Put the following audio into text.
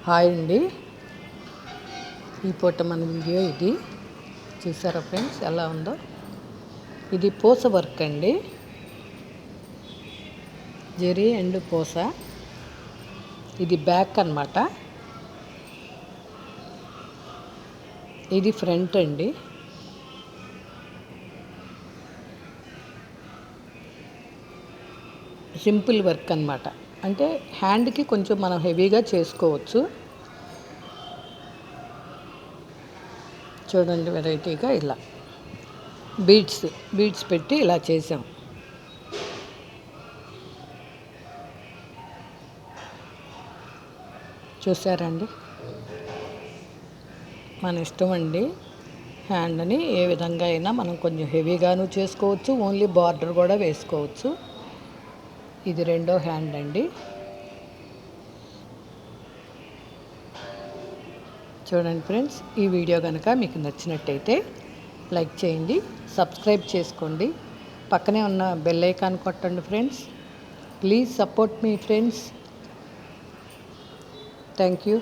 Hi అండి. ఈ పూట మన వీడియో ఇది చూసారా ఫ్రెండ్స్ ఎలా ఉందో. ఇది పూస వర్క్ అండి, జెరీ అండ్ పూస. ఇది బ్యాక్ అన్నమాట, ఇది ఫ్రంట్ అండి. సింపుల్ వర్క్ అన్నమాట, అంటే హ్యాండ్కి కొంచెం మనం హెవీగా చేసుకోవచ్చు. చూడండి, వెరైటీగా ఇలా బీడ్స్ పెట్టి ఇలా చేసాం. చూసారండి, మన ఇష్టం అండి. హ్యాండ్ని ఏ విధంగా అయినా మనం కొంచెం హెవీగాను చేసుకోవచ్చు, ఓన్లీ బార్డర్ కూడా వేసుకోవచ్చు. ఇది రెండో హ్యాండ్ అండి. చూడండి ఫ్రెండ్స్, ఈ వీడియో కనుక మీకు నచ్చినట్టయితే లైక్ చేయండి, సబ్స్క్రైబ్ చేసుకోండి, పక్కనే ఉన్న బెల్ ఐకాన్ కొట్టండి friends. Please support me friends. Thank you.